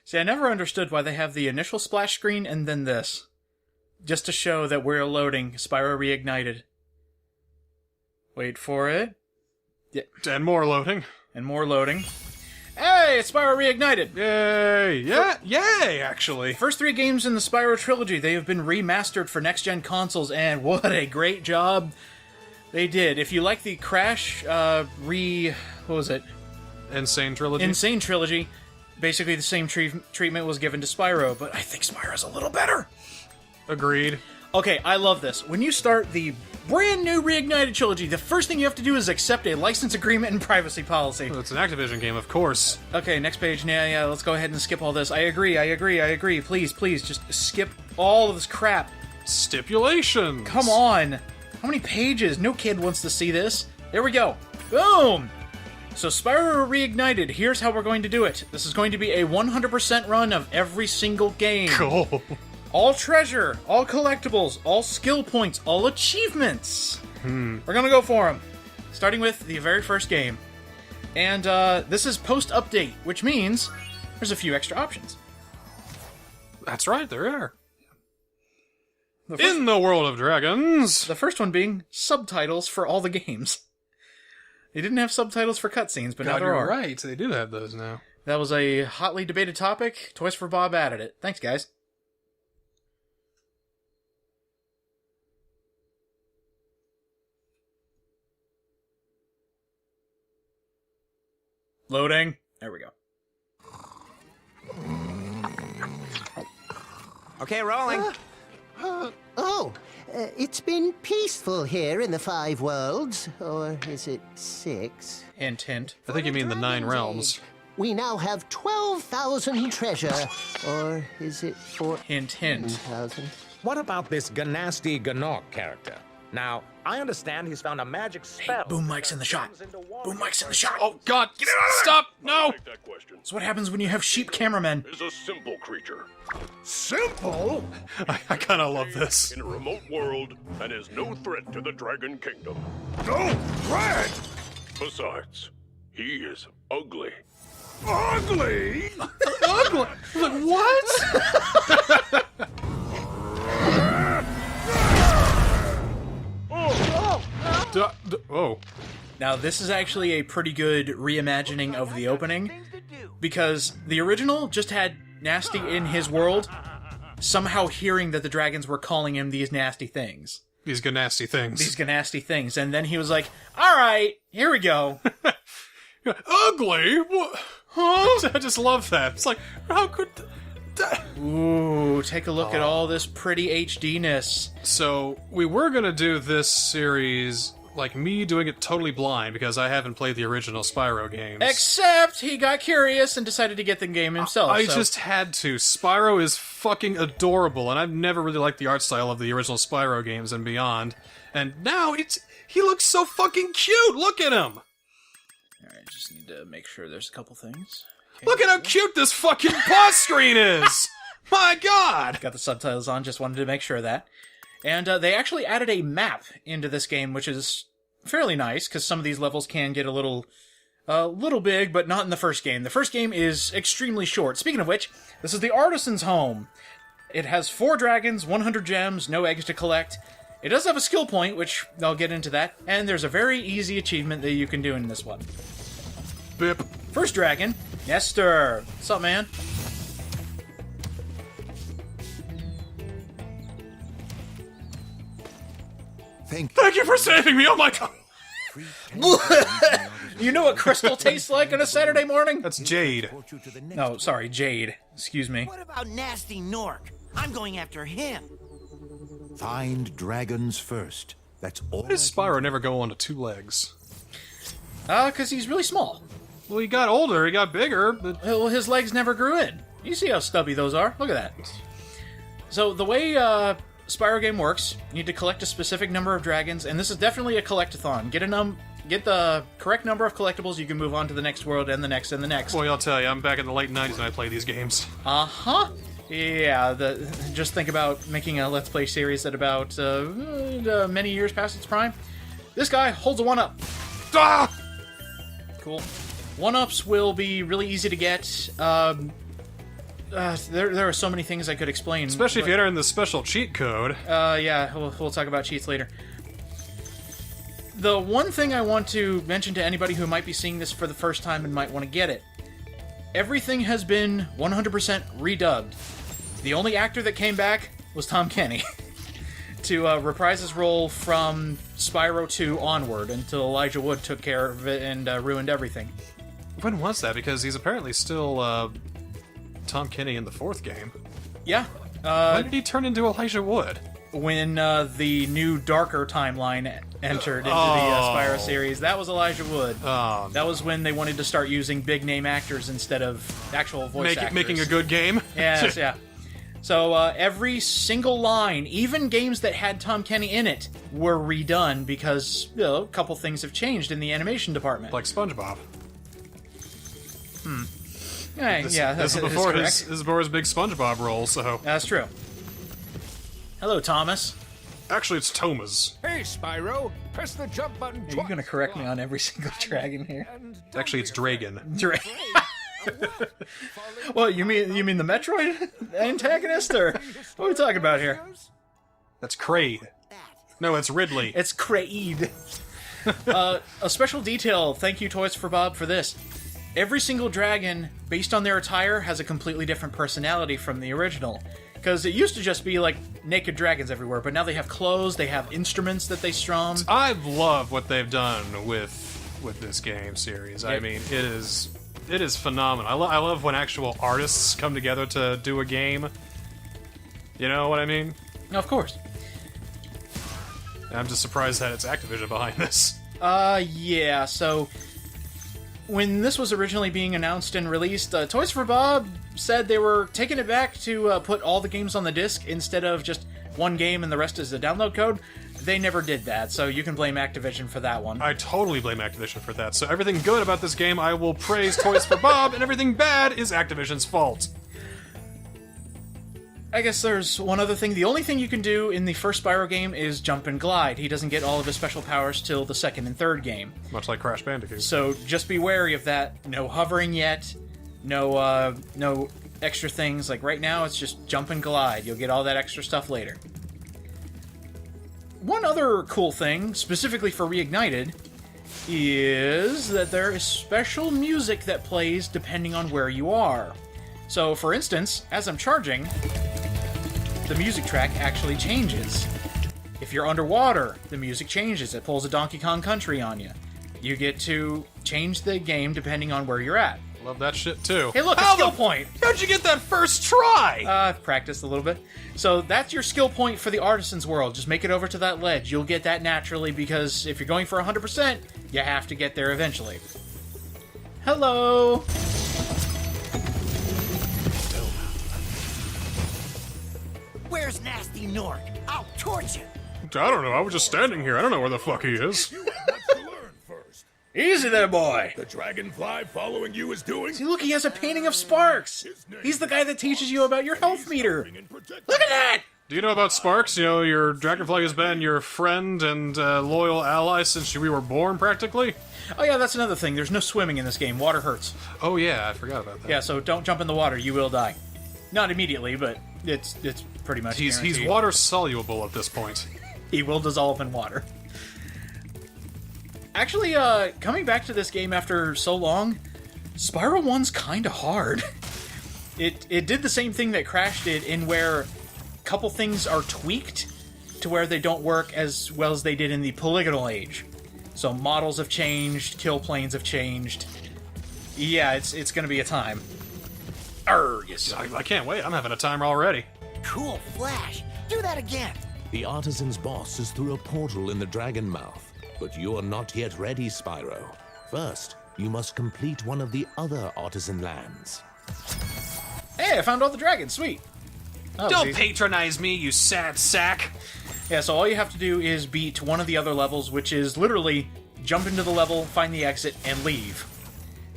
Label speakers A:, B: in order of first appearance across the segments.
A: See, I never understood why they have the initial splash screen and then this. Just to show that we're loading Spyro Reignited. Wait for it.
B: Yeah. And more loading.
A: And more loading. Hey, it's Spyro Reignited!
B: Yay! Yeah, yay, actually.
A: First 3 games in the Spyro trilogy, they have been remastered for next-gen consoles, and what a great job they did. If you like the Crash, what was it?
B: Insane Trilogy?
A: Insane Trilogy, basically the same treatment was given to Spyro, but I think Spyro's a little better.
B: Agreed.
A: Okay, I love this. When you start the brand new Reignited trilogy, the first thing you have to do is accept a license agreement and privacy policy.
B: Well, it's an Activision game, of course.
A: Okay, next page. Yeah, let's go ahead and skip all this. I agree. Please, just skip all of this crap.
B: Stipulations!
A: Come on. How many pages? No kid wants to see this. There we go. Boom! So Spyro Reignited, here's how we're going to do it. This is going to be a 100% run of every single game.
B: Cool.
A: All treasure, all collectibles, all skill points, all achievements. We're gonna go for them. Starting with the very first game. And this is post-update, which means there's a few extra options.
B: That's right, there are. In the world of dragons!
A: The first one being subtitles for all the games. They didn't have subtitles for cutscenes, but now there are.
B: Right, they do have those now.
A: That was a hotly debated topic. Toys for Bob added it. Thanks, guys. Loading. There we go.
C: Okay, rolling.
D: It's been peaceful here in the 5 worlds. Or is it 6?
A: Hint, hint.
B: I think you mean the 9 realms.
D: We now have 12,000 treasure. Or is it 14,000?
A: Hint, hint.
C: What about this Gnasty Gnorc character? Now, I understand he's found a magic spell.
A: Hey, boom mic's in the shot. Boom mic's in the shot.
B: Oh, God! Get it out of Stop! No!
E: Take that question.
A: That's what happens when you have sheep cameramen.
E: Is a simple creature.
C: Simple?
B: I kind of love this.
E: In a remote world and is no threat to the Dragon Kingdom.
C: No threat!
E: Besides, he is ugly.
C: Ugly?
B: Ugly! Like, what? Oh.
A: Now, this is actually a pretty good reimagining of the opening, because the original just had Gnasty in his world, somehow hearing that the dragons were calling him these nasty things.
B: These Gnasty things.
A: These Gnasty things. And then he was like, alright, here we go.
B: Ugly? What? Huh? I just love that. It's like, how could...
A: Ooh, take a look at all this pretty HD-ness.
B: So, we were gonna do this series, like me doing it totally blind, because I haven't played the original Spyro games.
A: Except he got curious and decided to get the game himself.
B: I just had to. Spyro is fucking adorable, and I've never really liked the art style of the original Spyro games and beyond. And now he looks so fucking cute! Look at him!
A: Alright, just need to make sure there's a couple things. Okay.
B: Look at how cute this fucking pause screen is! My god!
A: Got the subtitles on, just wanted to make sure of that. And they actually added a map into this game, which is fairly nice, because some of these levels can get a little big, but not in the first game. The first game is extremely short. Speaking of which, this is the Artisan's home. It has 4 dragons, 100 gems, no eggs to collect. It does have a skill point, which I'll get into that, and there's a very easy achievement that you can do in this one.
B: Bip.
A: First dragon, Nestor. What's up, man?
B: Thank you for saving me, oh my god!
A: You know what crystal tastes like on a Saturday morning?
B: That's Jade.
A: No, sorry, Jade. Excuse me.
F: What about Gnasty Gnorc? I'm going after him.
G: Find dragons first. That's all.
B: Why does Spyro never go onto 2 legs?
A: Because he's really small.
B: Well, he got older, he got bigger, but...
A: Well, his legs never grew in. You see how stubby those are? Look at that. So, the way Spyro game works, you need to collect a specific number of dragons, and this is definitely a collectathon. Get the correct number of collectibles, you can move on to the next world, and the next, and the next.
B: Boy, I'll tell you, I'm back in the late 90s when I play these games.
A: Uh-huh. Yeah, just think about making a Let's Play series at about many years past its prime. This guy holds a 1-up.
B: Ah!
A: Cool. 1-ups will be really easy to get. there are so many things I could explain.
B: Especially if you enter in the special cheat code.
A: Yeah, we'll talk about cheats later. The one thing I want to mention to anybody who might be seeing this for the first time and might want to get it, everything has been 100% redubbed. The only actor that came back was Tom Kenny to reprise his role from Spyro 2 onward until Elijah Wood took care of it and ruined everything.
B: When was that? Because he's apparently still Tom Kenny in the 4th game.
A: Yeah.
B: When did he turn into Elijah Wood?
A: When the new darker timeline entered into the Spyro series, that was Elijah Wood.
B: Oh,
A: that was when they wanted to start using big name actors instead of actual voice actors.
B: Making a good game?
A: Yes, yeah. So every single line, even games that had Tom Kenny in it, were redone because a couple things have changed in the animation department.
B: Like SpongeBob.
A: This
B: is before his big SpongeBob role, so...
A: That's true. Hello, Thomas.
B: Actually, it's Thomas.
C: Hey, Spyro, press the jump button twice.
A: Are you going to correct me on every single dragon here?
B: Actually, it's Dragon.
A: Well, you mean the Metroid antagonist, or what are we talking about here?
B: That's Kraid. No, it's Ridley.
A: It's Kraid. A special detail, thank you Toys for Bob for this. Every single dragon, based on their attire, has a completely different personality from the original. Because it used to just be, like, naked dragons everywhere, but now they have clothes, they have instruments that they strum.
B: I love what they've done with this game series. I mean, it is phenomenal. I love when actual artists come together to do a game. You know what I mean?
A: Of course.
B: I'm just surprised that it's Activision behind this.
A: Yeah, so... When this was originally being announced and released, Toys for Bob said they were taking it back to put all the games on the disc instead of just one game and the rest is a download code. They never did that, so you can blame Activision for that one.
B: I totally blame Activision for that. So everything good about this game, I will praise Toys for Bob, and everything bad is Activision's fault.
A: I guess there's one other thing. The only thing you can do in the first Spyro game is jump and glide. He doesn't get all of his special powers till the second and third game.
B: Much like Crash Bandicoot.
A: So just be wary of that. No hovering yet. No extra things. Like right now, it's just jump and glide. You'll get all that extra stuff later. One other cool thing, specifically for Reignited, is that there is special music that plays depending on where you are. So, for instance, as I'm charging, the music track actually changes. If you're underwater, the music changes. It pulls a Donkey Kong Country on you. You get to change the game depending on where you're at.
B: Love that shit too.
A: Hey look, a skill point!
B: How'd you get that first try?
A: I've practiced a little bit. So that's your skill point for the Artisans world. Just make it over to that ledge. You'll get that naturally because if you're going for 100%, you have to get there eventually. Hello!
F: Where's Gnasty Gnorc? I'll torch him.
B: I don't know. I was just standing here. I don't know where the fuck he is.
E: You have much to learn first.
A: Easy there, boy!
E: The dragonfly following you is doing...
A: See, look, he has a painting of Sparks! He's the guy that teaches you about your health meter! Look at that!
B: Do you know about Sparks? You know, your dragonfly has been your friend and loyal ally since we were born, practically?
A: Oh yeah, that's another thing. There's no swimming in this game. Water hurts.
B: Oh yeah, I forgot about that.
A: Yeah, so don't jump in the water. You will die. Not immediately, but it's pretty much
B: He's
A: guaranteed.
B: water soluble at this point.
A: He will dissolve in water. Actually, coming back to this game after so long, Spyro 1's kinda hard. It did the same thing that Crash did in where a couple things are tweaked to where they don't work as well as they did in the polygonal age. So models have changed, kill planes have changed. Yeah, it's gonna be a time. Yes.
B: I can't wait. I'm having a timer already.
F: Cool flash. Do that again.
C: The Artisan's boss is through a portal in the Dragon Mouth, but you are not yet ready, Spyro. First, you must complete one of the other Artisan lands.
A: Hey, I found all the dragons. Sweet. Oh,
B: Don't
A: geez.
B: patronize me, you sad sack.
A: Yeah, so all you have to do is beat one of the other levels, which is literally jump into the level, find the exit, and leave.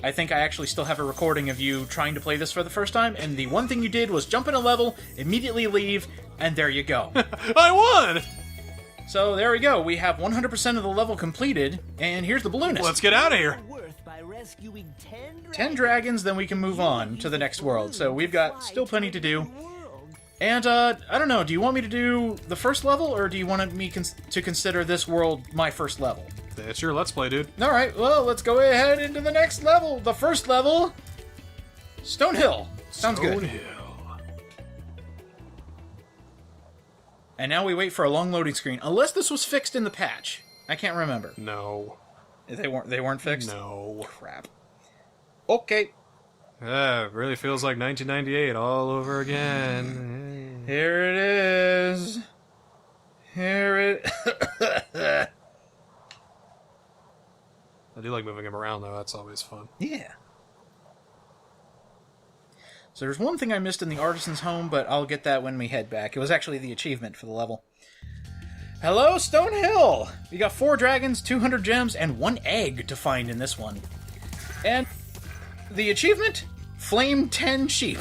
A: I think I actually still have a recording of you trying to play this for the first time, and the one thing you did was jump in a level, immediately leave, and there you go.
B: I won!
A: So there we go. We have 100% of the level completed, and here's the balloonist.
B: Let's get out of here.
F: Worth by by rescuing
A: 10 dragons, then we can move on to the next world. So we've got still plenty to do. And, I don't know, do you want me to do the first level, or do you want me to consider this world my first level?
B: It's your Let's Play, dude.
A: Alright, well, let's go ahead into the next level. The first level, Stonehill. Sounds good.
B: Stonehill.
A: And now we wait for a long loading screen, unless this was fixed in the patch. I can't remember.
B: No.
A: They weren't fixed?
B: No.
A: Crap. Okay.
B: Yeah, it really feels like 1998 all over again.
A: Here it is. Here it...
B: I do like moving him around, though. That's always fun.
A: Yeah. So there's one thing I missed in the Artisan's home, but I'll get that when we head back. It was actually the achievement for the level. Hello, Stonehill! We got 4 dragons, 200 gems, and 1 egg to find in this one. And the achievement? Flame 10 sheep.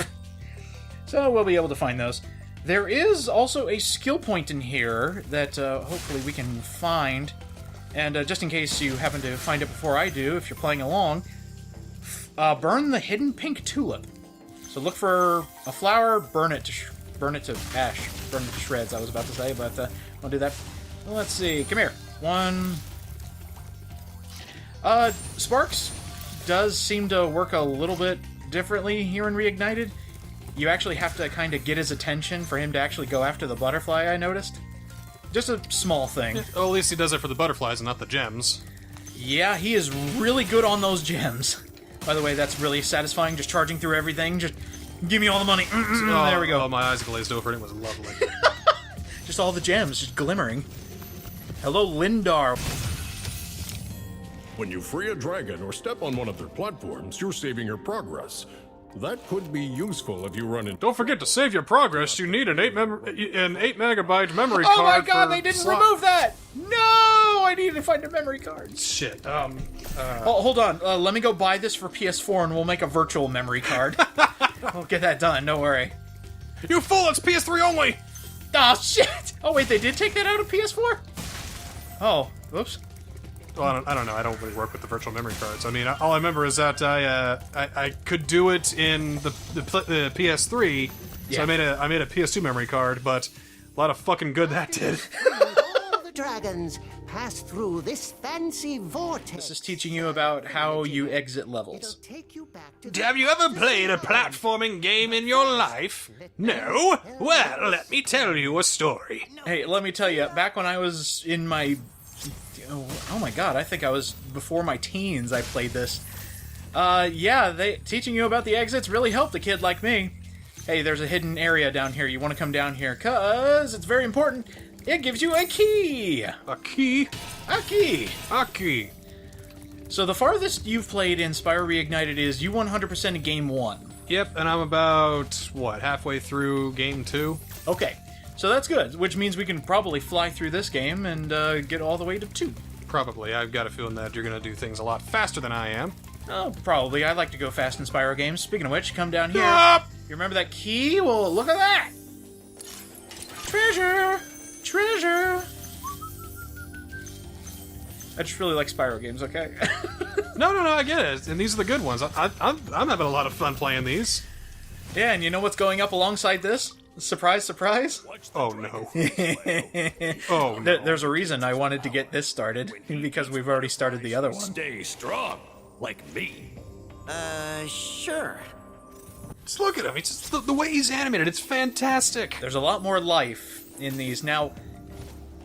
A: So we'll be able to find those. There is also a skill point in here that hopefully we can find. And just in case you happen to find it before I do, if you're playing along, burn the hidden pink tulip. So look for a flower, burn it to ash, burn it to shreds. I was about to say, but I'll do that. Well, let's see. Come here. 1. Sparks does seem to work a little bit differently here in Reignited. You actually have to kind of get his attention for him to actually go after the butterfly, I noticed. Just a small thing.
B: Well, at least he does it for the butterflies and not the gems.
A: Yeah, he is really good on those gems. By the way, that's really satisfying, just charging through everything. Just give me all the money. There we go.
B: Oh, my eyes glazed over and it was lovely.
A: Just all the gems, just glimmering. Hello, Lindar.
E: When you free a dragon or step on one of their platforms, you're saving your progress. That could be useful if you run into...
B: Don't forget to save your progress. You need an 8 megabyte memory card.
A: Oh my god, they didn't
B: slot.
A: remove that! No! I needed to find a memory card.
B: Shit.
A: Oh, hold on. Let me go buy this for PS4 and we'll make a virtual memory card. We'll get that done, don't worry.
B: You fool, it's PS3 only!
A: Oh, shit! Oh, wait, they did take that out of PS4? Oh, whoops.
B: Well, I don't know. I don't really work with the virtual memory cards. I mean, all I remember is that I could do it in the PS3,
A: Yeah.
B: so I made a PS2 memory card, but a lot of fucking good that did.
D: All the dragons pass through this fancy vortex.
A: This is teaching you about how you exit
D: It'll
A: levels.
D: take you back to
B: Have you ever played a platforming game in your life? No? Well, let me tell you a story.
A: Hey, let me tell you, back when I was in my... Oh my god, I think I was before my teens I played this. Yeah, teaching you about the exits really helped a kid like me. Hey, there's a hidden area down here. You want to come down here, cause it's very important. It gives you a key!
B: A key?
A: A key!
B: A key.
A: So the farthest you've played in Spyro Reignited is you 100% in Game 1.
B: Yep, and I'm about, what, halfway through Game 2?
A: Okay, so that's good, which means we can probably fly through this game and get all the way to 2.
B: Probably. I've got a feeling that you're going to do things a lot faster than I am.
A: Oh, probably. I like to go fast in Spyro games. Speaking of which, come down here.
B: Yup!
A: You remember that key? Well, look at that! Treasure! Treasure! I just really like Spyro games, okay?
B: No, I get it. And these are the good ones. I'm having a lot of fun playing these.
A: Yeah, and you know what's going up alongside this? Surprise, surprise!
B: Oh, no. Oh, no.
A: There's a reason I wanted to get this started, because we've already started the other one.
E: Stay strong, like me.
F: Sure.
B: Just look at him. It's just the way he's animated. It's fantastic.
A: There's a lot more life in these. Now,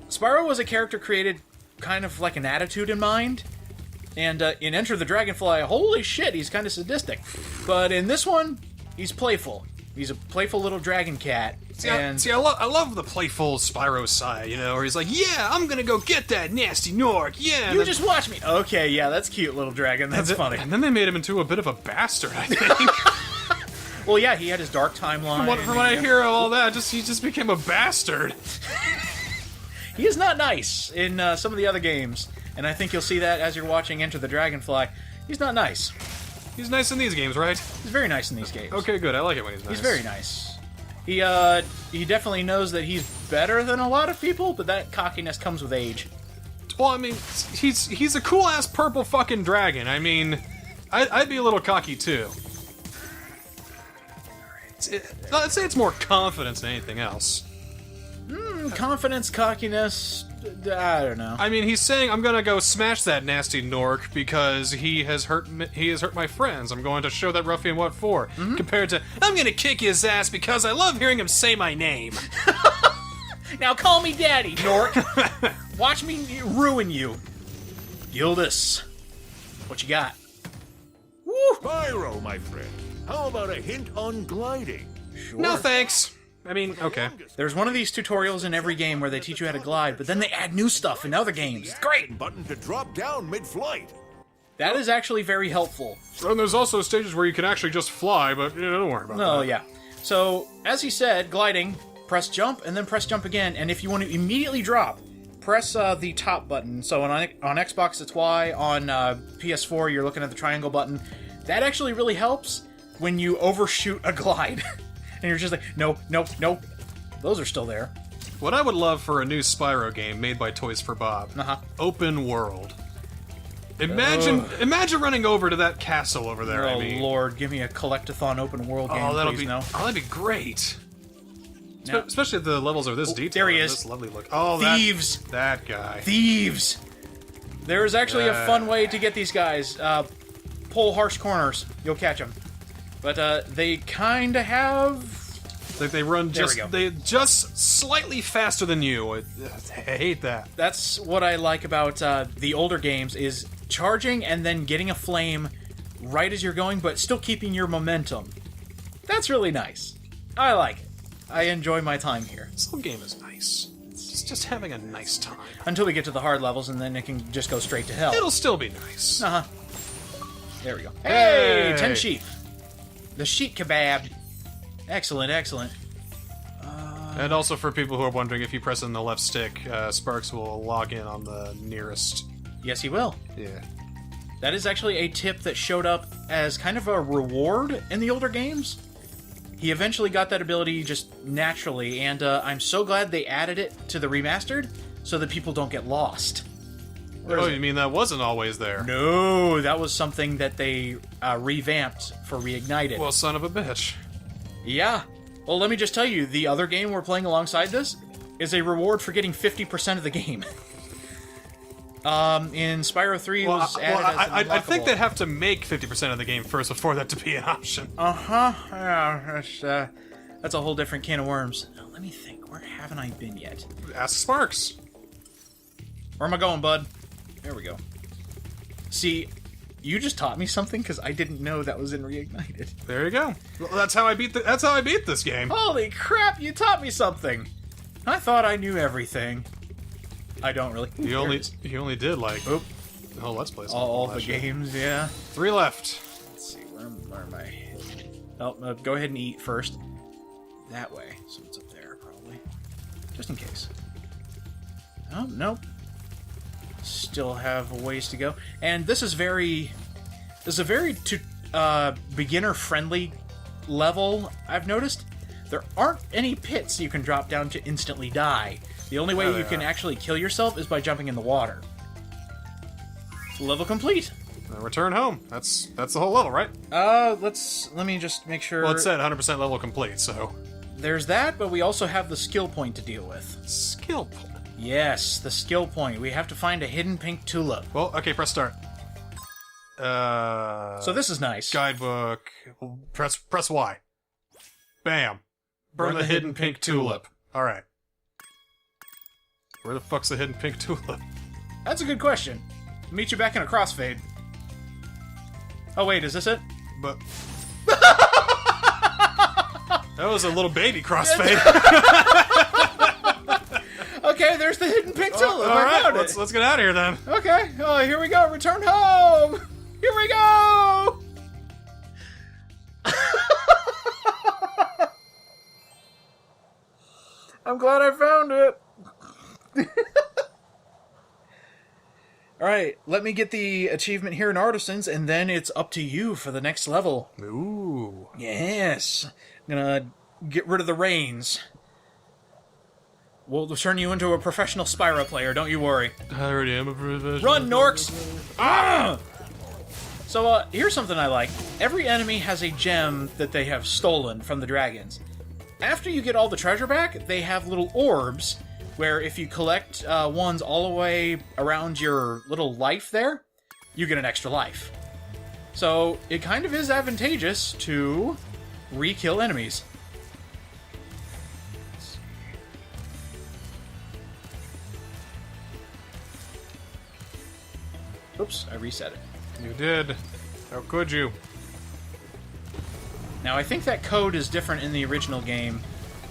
A: Spyro was a character created kind of like an attitude in mind, and in Enter the Dragonfly, holy shit, he's kind of sadistic. But in this one, he's playful. He's a playful little dragon cat.
B: I love the playful Spyro side, you know, where he's like, yeah, I'm gonna go get that Gnasty Gnorc, yeah.
A: You just watch me. Okay, yeah, that's cute, little dragon. That's funny.
B: And then they made him into a bit of a bastard, I think.
A: Well, yeah, he had his dark timeline.
B: From what I hear of all that, he just became a bastard.
A: He is not nice in some of the other games, and I think you'll see that as you're watching Enter the Dragonfly. He's not nice.
B: He's nice in these games, right?
A: He's very nice in these games.
B: Okay, good. I like it when he's nice.
A: He's very nice. He definitely knows that he's better than a lot of people, but that cockiness comes with age.
B: Well, I mean, he's a cool-ass purple fucking dragon. I mean, I'd be a little cocky too. I'd say it's more confidence than anything else.
A: Confidence, cockiness, I don't know.
B: I mean, he's saying, I'm gonna go smash that Gnasty Gnorc because he has hurt my friends. I'm going to show that ruffian what for. Compared to, I'm gonna kick his ass because I love hearing him say my name.
A: Now call me Daddy, Gnorc. Watch me ruin you. Gildas, what you got? Woo!
C: Spyro, my friend. How about a hint on gliding?
A: Sure.
B: No thanks. I mean, okay.
A: There's one of these tutorials in every game where they teach you how to glide, but then they add new stuff in other games. It's great!
C: Button to drop down mid-flight.
A: That is actually very helpful.
B: And there's also stages where you can actually just fly, but don't worry about that.
A: Oh, yeah. So, as he said, gliding, press jump, and then press jump again, and if you want to immediately drop, press the top button. So on Xbox, it's Y. On PS4, you're looking at the triangle button. That actually really helps when you overshoot a glide. And you're just like, nope, nope, nope. Those are still there.
B: What I would love for a new Spyro game made by Toys for Bob. Open world. Imagine running over to that castle over there,
A: Oh,
B: I mean.
A: Lord, give me a collectathon open world game, please, no.
B: Oh, that'd be great.
A: Now-
B: Especially if the levels are this detailed.
A: there he is.
B: This lovely look. Oh,
A: Thieves!
B: That guy.
A: Thieves! There is actually a fun way to get these guys. Pull harsh corners. You'll catch them. But they kind of have...
B: Like they run
A: There we go.
B: they just slightly faster than you. I hate that.
A: That's what I like about the older games, is charging and then getting a flame right as you're going, but still keeping your momentum. That's really nice. I like it. I enjoy my time here.
B: This whole game is nice. It's just having a nice time.
A: Until we get to the hard levels, and then it can just go straight to hell.
B: It'll still be nice.
A: There we go. Hey!
B: Hey!
A: 10 sheep. The sheep kebab. Excellent, excellent.
B: And also for people who are wondering, if you press in the left stick, Sparks will log in on the nearest.
A: Yes, he will.
B: Yeah.
A: That is actually a tip that showed up as kind of a reward in the older games. He eventually got that ability just naturally, and I'm so glad they added it to the Remastered so that people don't get lost.
B: Oh, you mean that wasn't always there?
A: No, that was something that they revamped for Reignited.
B: Well, son of a bitch.
A: Yeah. Well, let me just tell you, the other game we're playing alongside this is a reward for getting 50% of the game. In Spyro 3, it was added as an
B: I think
A: unlockable.
B: they'd have to make 50% of the game first before that to be an option.
A: Yeah, that's a whole different can of worms. Now, let me think. Where haven't I been yet?
B: Ask Sparks.
A: Where am I going, bud? There we go. See, you just taught me something because I didn't know that was in Reignited.
B: There you go. Well, that's how I beat this game.
A: Holy crap! You taught me something. I thought I knew everything. I don't really. Ooh,
B: You only did like
A: Oop.
B: oh, let's play
A: all the games. Yeah.
B: 3 left.
A: Let's see. Where am I? Oh, go ahead and eat first. That way. So it's up there, probably. Just in case. Oh, nope. Still have a ways to go. And this is a very beginner-friendly level, I've noticed. There aren't any pits you can drop down to instantly die. The only way you can actually kill yourself is by jumping in the water. Level complete.
B: Now return home. That's the whole level, right?
A: Let me just make sure.
B: Well, it said 100% level complete, so
A: There's that, but we also have the skill point to deal with.
B: skill point.
A: Yes, the skill point. We have to find a hidden pink tulip.
B: Well, okay, press start.
A: So this is nice.
B: Guidebook. Press Y. Bam. Burn the hidden pink tulip. All right. Where the fuck's the hidden pink tulip?
A: That's a good question. Meet you back in a crossfade. Oh wait, is this it?
B: But that was a little baby crossfade.
A: Okay, there's the hidden pink tulip.
B: All
A: I
B: right,
A: found
B: let's
A: it.
B: get out of here then.
A: Okay, here we go. Return home. Here we go. I'm glad I found it. Alright, let me get the achievement here in Artisans, and then it's up to you for the next level.
B: Ooh.
A: Yes. I'm gonna get rid of the reins. We'll turn you into a professional Spyro player, don't you worry.
B: I already am a professional.
A: Run, Gnorcs! Ah! So, here's something I like. Every enemy has a gem that they have stolen from the dragons. After you get all the treasure back, they have little orbs, where if you collect ones all the way around your little life there, you get an extra life. So, it kind of is advantageous to re-kill enemies. Oops, I reset it.
B: You did. How could you?
A: Now, I think that code is different in the original game,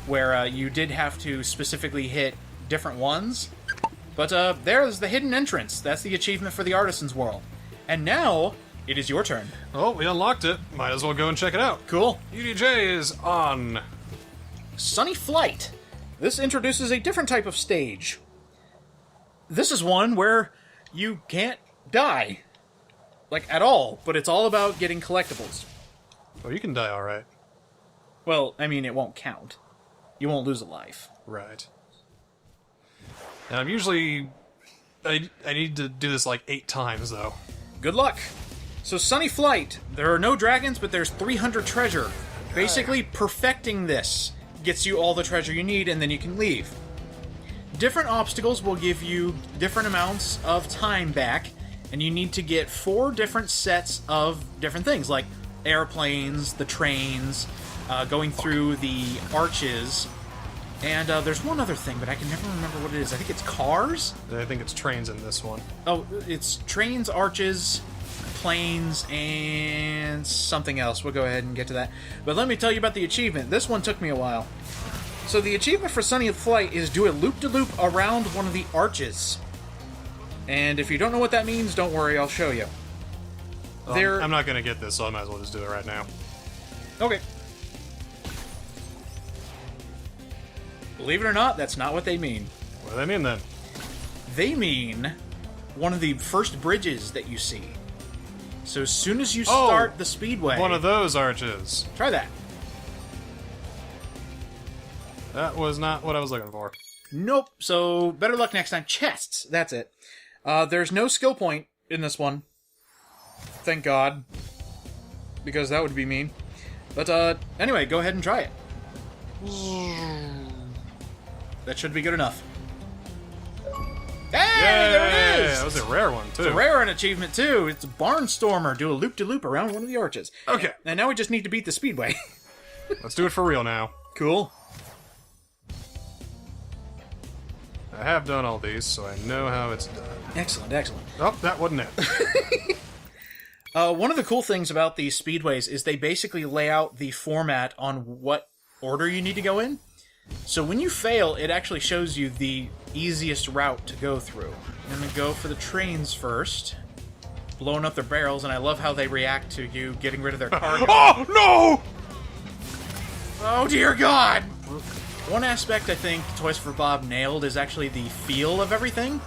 A: where you did have to specifically hit different ones. But there's the hidden entrance. That's the achievement for the Artisans world. And now, it is your turn.
B: Oh, we unlocked it. Might as well go and check it out.
A: Cool.
B: UDJ is on.
A: Sunny Flight. This introduces a different type of stage. This is one where you can't die. Like, at all. But it's all about getting collectibles.
B: Oh, you can die alright.
A: Well, I mean, it won't count. You won't lose a life.
B: Right. And I'm usually... I need to do this like 8 times, though.
A: Good luck. So, Sunny Flight. There are no dragons, but there's 300 treasure. Basically, perfecting this gets you all the treasure you need, and then you can leave. Different obstacles will give you different amounts of time back, and you need to get 4 different sets of different things, like airplanes, the trains, going through the arches, and there's one other thing, but I can never remember what it is. I think it's cars?
B: I think it's trains in this one.
A: Oh, it's trains, arches, planes, and something else. We'll go ahead and get to that. But let me tell you about the achievement. This one took me a while. So the achievement for Sunny Flight is do a loop-de-loop around one of the arches. And if you don't know what that means, don't worry, I'll show you.
B: I'm not going to get this, so I might as well just do it right now.
A: Okay. Believe it or not, that's not what they mean.
B: What do they mean, then?
A: They mean one of the first bridges that you see. So as soon as you start the speedway...
B: One of those arches.
A: Try that.
B: That was not what I was looking for.
A: Nope. So better luck next time. Chests. That's it. There's no skill point in this one. Thank God. Because that would be mean. But anyway, go ahead and try it. That should be good enough. Hey, there it is!
B: That was a rare one, too.
A: It's a rare achievement, too. It's Barnstormer. Do a loop-de-loop around one of the arches.
B: Okay.
A: And now we just need to beat the speedway.
B: Let's do it for real now.
A: Cool.
B: I have done all these, so I know how it's done.
A: Excellent, excellent.
B: Oh, that wasn't it.
A: One of the cool things about these speedways is they basically lay out the format on what order you need to go in. So when you fail, it actually shows you the easiest route to go through. I'm going to go for the trains first. Blowing up their barrels, and I love how they react to you getting rid of their cargo.
B: Oh, no!
A: Oh, dear God! One aspect I think Toys for Bob nailed is actually the feel of everything.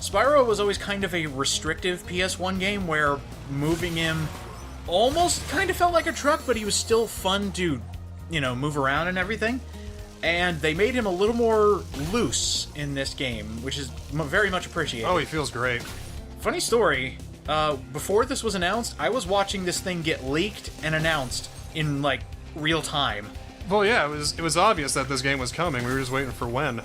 A: Spyro was always kind of a restrictive PS1 game where moving him almost kind of felt like a truck, but he was still fun to, you know, move around and everything. And they made him a little more loose in this game, which is very much appreciated.
B: Oh, he feels great.
A: Funny story, before this was announced, I was watching this thing get leaked and announced in, like, real time.
B: Well, yeah, it was obvious that this game was coming. We were just waiting for when.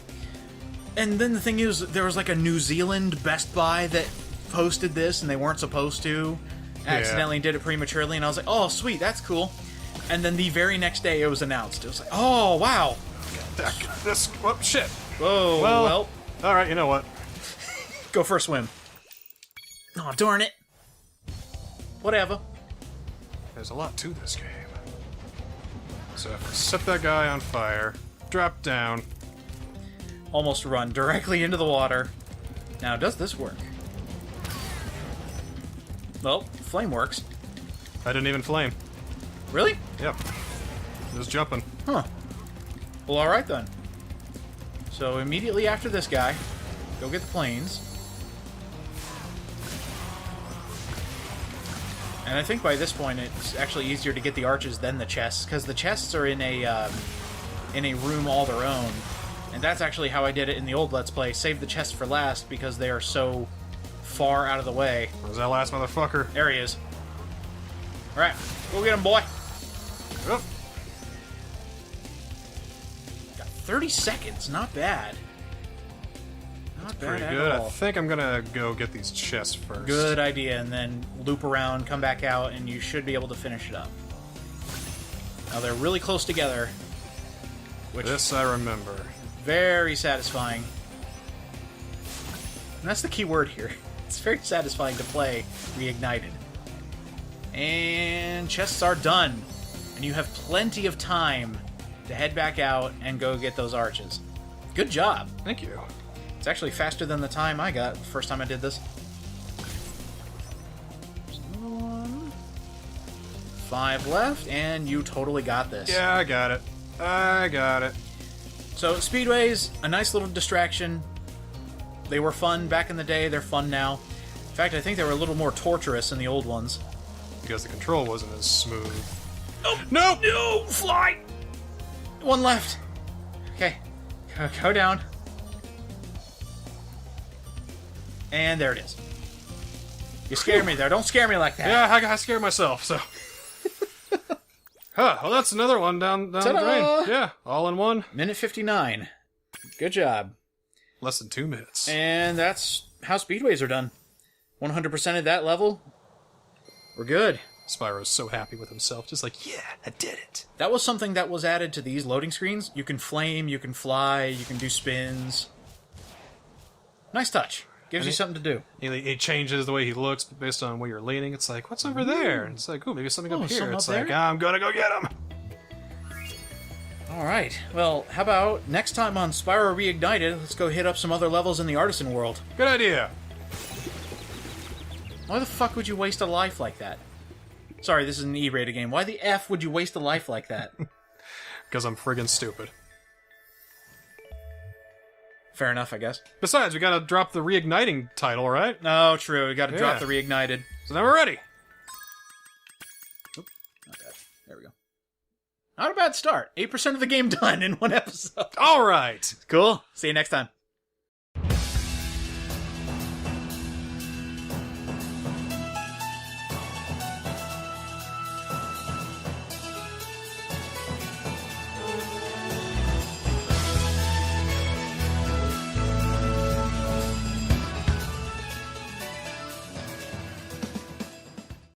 A: And then the thing is, there was like a New Zealand Best Buy that posted this, and they weren't supposed to. Accidentally did it prematurely, and I was like, oh, sweet, that's cool. And then the very next day it was announced. It was like, oh, wow.
B: This... Oh, shit.
A: Whoa, well.
B: Alright, you know what?
A: Go for a swim. Oh, darn it. Whatever.
B: There's a lot to this game. So if I set that guy on fire, drop down...
A: Almost run directly into the water. Now, does this work? Well, flame works.
B: I didn't even flame.
A: Really?
B: Yep. Just jumping.
A: Huh. Well, alright then. So, immediately after this guy, go get the planes. And I think by this point it's actually easier to get the arches than the chests, because the chests are in a room all their own. And that's actually how I did it in the old Let's Play. Save the chests for last because they are so far out of the way.
B: Where's that last motherfucker?
A: There he is. Alright, go get him, boy.
B: Oop.
A: Got 30 seconds, not bad. Not bad
B: Pretty
A: at
B: good. I
A: all.
B: think I'm gonna go get these chests first.
A: Good idea, and then loop around, come back out, and you should be able to finish it up. Now they're really close together, which
B: This I remember.
A: is very satisfying. And that's the key word here. It's very satisfying to play Reignited. And chests are done. And you have plenty of time to head back out and go get those arches. Good job.
B: Thank you.
A: It's actually faster than the time I got the first time I did this. There's another one. 5 left, and you totally got this.
B: Yeah, I got it. I got it.
A: So, Speedways, a nice little distraction. They were fun back in the day, they're fun now. In fact, I think they were a little more torturous in the old ones.
B: Because the control wasn't as smooth.
A: Oh,
B: Nope!
A: no! Fly! One left. Okay. Go down. And there it is. You scared me there. Don't scare me like that.
B: Yeah, I scared myself, so... Huh, well that's another one down the
A: Ta-da!
B: drain. Yeah, all in one.
A: Minute 59. Good job.
B: Less than 2 minutes.
A: And that's how Speedways are done. 100% of that level. We're good.
B: Spyro's so happy with himself, just like, yeah, I did it.
A: That was something that was added to these loading screens. You can flame, you can fly, you can do spins. Nice touch. Gives you something to do.
B: He changes the way he looks based on where you're leaning. It's like, what's over there? And it's like, oh, maybe something up here.
A: something
B: It's
A: up
B: like,
A: there?
B: I'm gonna go get him.
A: Alright, well, how about next time on Spyro Reignited, let's go hit up some other levels in the Artisan world.
B: Good idea.
A: Why the fuck would you waste a life like that? Sorry, this is an E-rated game. Why the F would you waste a life like that?
B: Because I'm friggin' stupid.
A: Fair enough, I guess.
B: Besides, we gotta drop the reigniting title, right?
A: Oh, true. We gotta drop
B: Yeah.
A: the Reignited.
B: So now we're ready.
A: Not bad. There we go. Not a bad start. 8% of the game done in one episode.
B: All right.
A: Cool. See you next time.